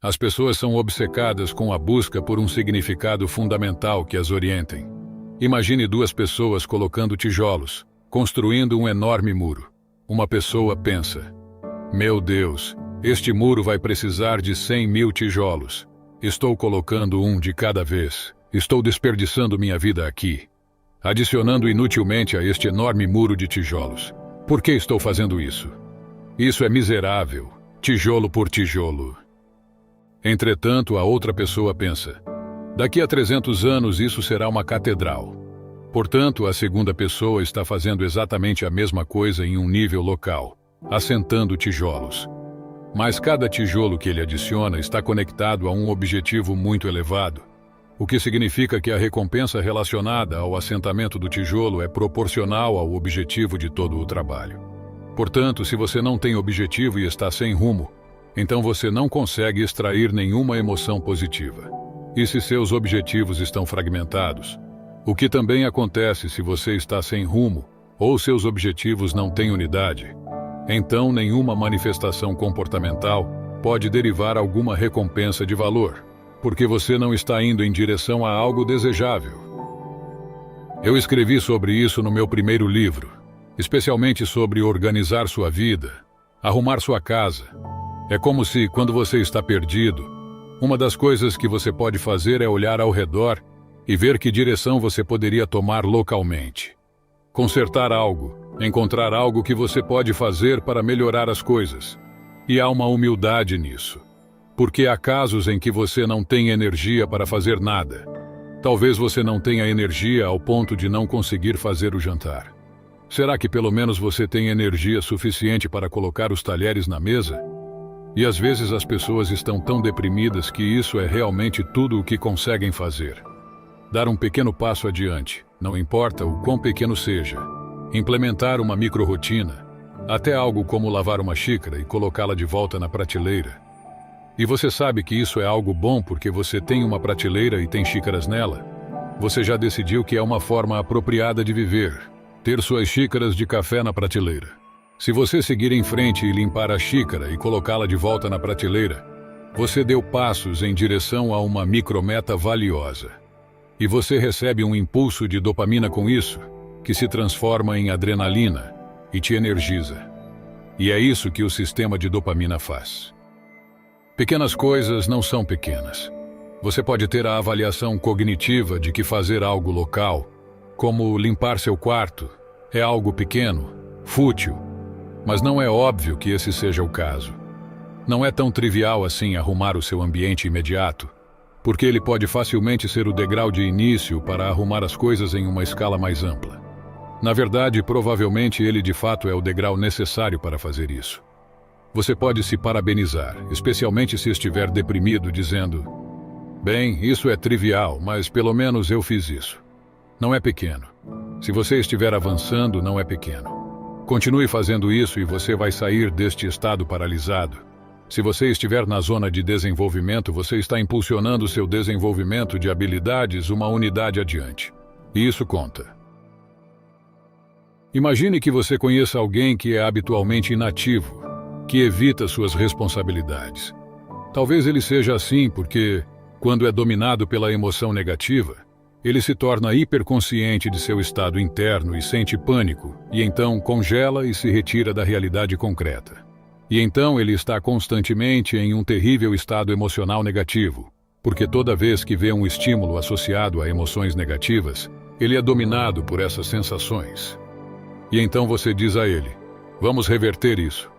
As pessoas são obcecadas com a busca por um significado fundamental que as orientem. Imagine duas pessoas colocando tijolos, construindo um enorme muro. Uma pessoa pensa: meu Deus, este muro vai precisar de 100.000 tijolos. Estou colocando um de cada vez. Estou desperdiçando minha vida aqui, adicionando inutilmente a este enorme muro de tijolos. Por que estou fazendo isso? Isso é miserável, tijolo por tijolo. Entretanto, a outra pessoa pensa: daqui a 300 anos isso será uma catedral. Portanto, a segunda pessoa está fazendo exatamente a mesma coisa em um nível local, assentando tijolos. Mas cada tijolo que ele adiciona está conectado a um objetivo muito elevado, o que significa que a recompensa relacionada ao assentamento do tijolo é proporcional ao objetivo de todo o trabalho. Portanto, se você não tem objetivo e está sem rumo, então você não consegue extrair nenhuma emoção positiva. E se seus objetivos estão fragmentados, o que também acontece se você está sem rumo ou seus objetivos não têm unidade, então nenhuma manifestação comportamental pode derivar alguma recompensa de valor, porque você não está indo em direção a algo desejável. Eu escrevi sobre isso no meu primeiro livro, especialmente sobre organizar sua vida, arrumar sua casa. É como se, quando você está perdido, uma das coisas que você pode fazer é olhar ao redor e ver que direção você poderia tomar localmente. Consertar algo, encontrar algo que você pode fazer para melhorar as coisas. E há uma humildade nisso. Porque há casos em que você não tem energia para fazer nada. Talvez você não tenha energia ao ponto de não conseguir fazer o jantar. Será que pelo menos você tem energia suficiente para colocar os talheres na mesa? E às vezes as pessoas estão tão deprimidas que isso é realmente tudo o que conseguem fazer. Dar um pequeno passo adiante, não importa o quão pequeno seja. Implementar uma micro-rotina, até algo como lavar uma xícara e colocá-la de volta na prateleira. E você sabe que isso é algo bom porque você tem uma prateleira e tem xícaras nela. Você já decidiu que é uma forma apropriada de viver, ter suas xícaras de café na prateleira. Se você seguir em frente e limpar a xícara e colocá-la de volta na prateleira, você deu passos em direção a uma micrometa valiosa. E você recebe um impulso de dopamina com isso, que se transforma em adrenalina e te energiza. E é isso que o sistema de dopamina faz. Pequenas coisas não são pequenas. Você pode ter a avaliação cognitiva de que fazer algo local, como limpar seu quarto, é algo pequeno, fútil, mas não é óbvio que esse seja o caso. Não é tão trivial assim arrumar o seu ambiente imediato, porque ele pode facilmente ser o degrau de início para arrumar as coisas em uma escala mais ampla. Na verdade, provavelmente ele de fato é o degrau necessário para fazer isso. Você pode se parabenizar, especialmente se estiver deprimido, dizendo: bem, isso é trivial, mas pelo menos eu fiz isso. Não é pequeno. Se você estiver avançando, não é pequeno. Continue fazendo isso e você vai sair deste estado paralisado. Se você estiver na zona de desenvolvimento, você está impulsionando seu desenvolvimento de habilidades uma unidade adiante. E isso conta. Imagine que você conheça alguém que é habitualmente inativo, que evita suas responsabilidades. Talvez ele seja assim porque, quando é dominado pela emoção negativa, ele se torna hiperconsciente de seu estado interno e sente pânico, e então congela e se retira da realidade concreta. E então ele está constantemente em um terrível estado emocional negativo, porque toda vez que vê um estímulo associado a emoções negativas, ele é dominado por essas sensações. E então você diz a ele: vamos reverter isso.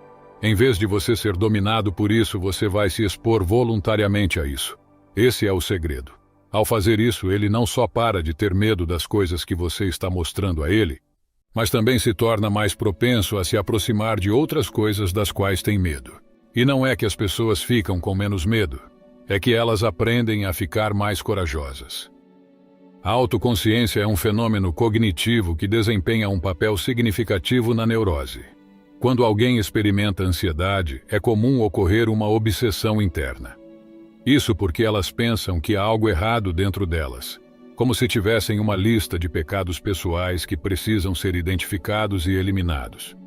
Em vez de você ser dominado por isso, você vai se expor voluntariamente a isso. Esse é o segredo. Ao fazer isso, ele não só para de ter medo das coisas que você está mostrando a ele, mas também se torna mais propenso a se aproximar de outras coisas das quais tem medo. E não é que as pessoas ficam com menos medo, é que elas aprendem a ficar mais corajosas. A autoconsciência é um fenômeno cognitivo que desempenha um papel significativo na neurose. Quando alguém experimenta ansiedade, é comum ocorrer uma obsessão interna. Isso porque elas pensam que há algo errado dentro delas, como se tivessem uma lista de pecados pessoais que precisam ser identificados e eliminados.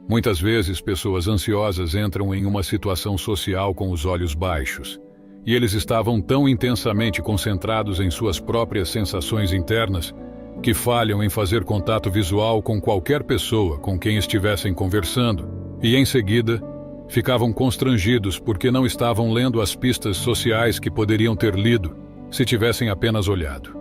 Muitas vezes, pessoas ansiosas entram em uma situação social com os olhos baixos, e eles estavam tão intensamente concentrados em suas próprias sensações internas que falham em fazer contato visual com qualquer pessoa com quem estivessem conversando, e em seguida ficavam constrangidos porque não estavam lendo as pistas sociais que poderiam ter lido se tivessem apenas olhado.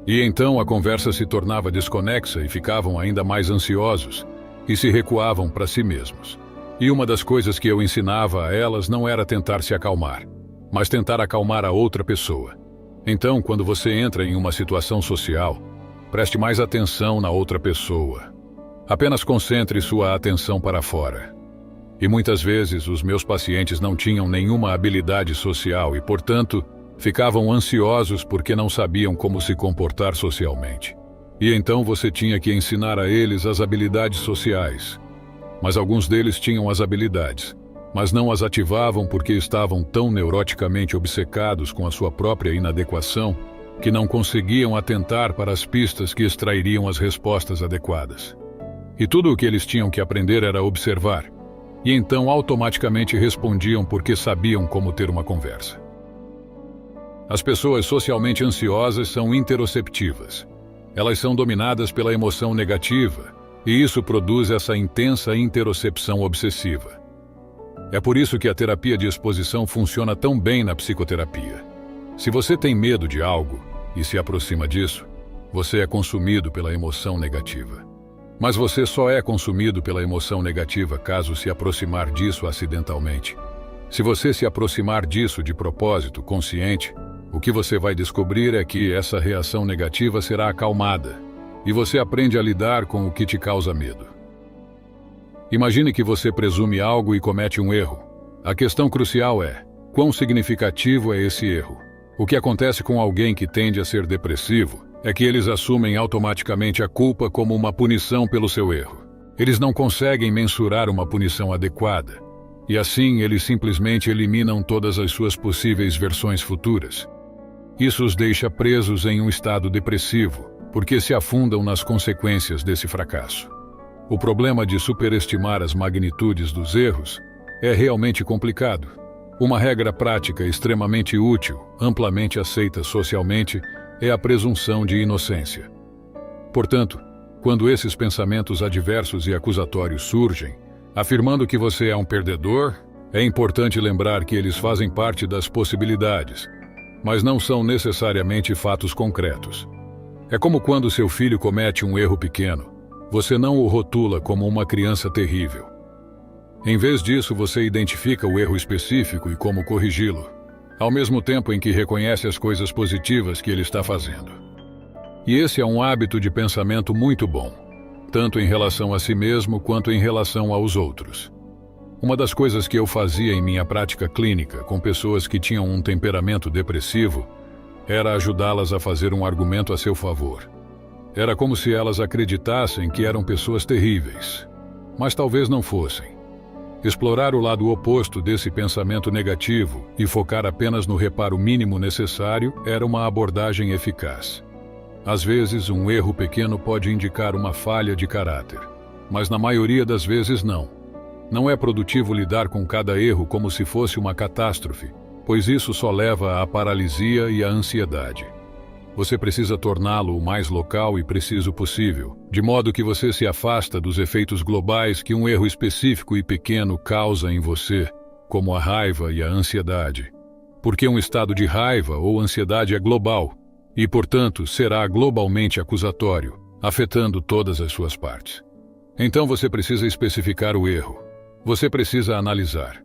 E então a conversa se tornava desconexa e ficavam ainda mais ansiosos e se recuavam para si mesmos. E uma das coisas que eu ensinava a elas não era tentar se acalmar, mas tentar acalmar a outra pessoa. Então, quando você entra em uma situação social, preste mais atenção na outra pessoa. Apenas concentre sua atenção para fora. E muitas vezes os meus pacientes não tinham nenhuma habilidade social e, portanto, ficavam ansiosos porque não sabiam como se comportar socialmente. E então você tinha que ensinar a eles as habilidades sociais. Mas alguns deles tinham as habilidades, mas não as ativavam porque estavam tão neuroticamente obcecados com a sua própria inadequação que não conseguiam atentar para as pistas que extrairiam as respostas adequadas. E tudo o que eles tinham que aprender era observar, e então automaticamente respondiam porque sabiam como ter uma conversa. As pessoas socialmente ansiosas são interoceptivas. Elas são dominadas pela emoção negativa, e isso produz essa intensa interocepção obsessiva. É por isso que a terapia de exposição funciona tão bem na psicoterapia. Se você tem medo de algo e se aproxima disso, você é consumido pela emoção negativa. Mas você só é consumido pela emoção negativa caso se aproximar disso acidentalmente. Se você se aproximar disso de propósito, consciente, o que você vai descobrir é que essa reação negativa será acalmada, e você aprende a lidar com o que te causa medo. Imagine que você presume algo e comete um erro. A questão crucial é: quão significativo é esse erro? O que acontece com alguém que tende a ser depressivo é que eles assumem automaticamente a culpa como uma punição pelo seu erro. Eles não conseguem mensurar uma punição adequada, e assim eles simplesmente eliminam todas as suas possíveis versões futuras. Isso os deixa presos em um estado depressivo, porque se afundam nas consequências desse fracasso. O problema de superestimar as magnitudes dos erros é realmente complicado. Uma regra prática extremamente útil, amplamente aceita socialmente, é a presunção de inocência. Portanto, quando esses pensamentos adversos e acusatórios surgem, afirmando que você é um perdedor, é importante lembrar que eles fazem parte das possibilidades, mas não são necessariamente fatos concretos. É como quando seu filho comete um erro pequeno. Você não o rotula como uma criança terrível. Em vez disso, você identifica o erro específico e como corrigi-lo, ao mesmo tempo em que reconhece as coisas positivas que ele está fazendo. E esse é um hábito de pensamento muito bom, tanto em relação a si mesmo quanto em relação aos outros. Uma das coisas que eu fazia em minha prática clínica com pessoas que tinham um temperamento depressivo era ajudá-las a fazer um argumento a seu favor. Era como se elas acreditassem que eram pessoas terríveis, mas talvez não fossem. Explorar o lado oposto desse pensamento negativo e focar apenas no reparo mínimo necessário era uma abordagem eficaz. Às vezes, um erro pequeno pode indicar uma falha de caráter, mas na maioria das vezes não. Não é produtivo lidar com cada erro como se fosse uma catástrofe, pois isso só leva à paralisia e à ansiedade. Você precisa torná-lo o mais local e preciso possível, de modo que você se afasta dos efeitos globais que um erro específico e pequeno causa em você, como a raiva e a ansiedade. Porque um estado de raiva ou ansiedade é global, e, portanto, será globalmente acusatório, afetando todas as suas partes. Então você precisa especificar o erro. Você precisa analisar.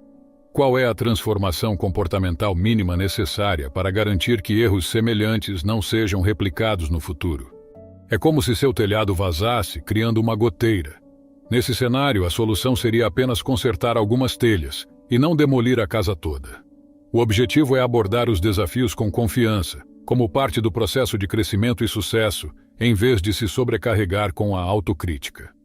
Qual é a transformação comportamental mínima necessária para garantir que erros semelhantes não sejam replicados no futuro? É como se seu telhado vazasse, criando uma goteira. Nesse cenário, a solução seria apenas consertar algumas telhas e não demolir a casa toda. O objetivo é abordar os desafios com confiança, como parte do processo de crescimento e sucesso, em vez de se sobrecarregar com a autocrítica.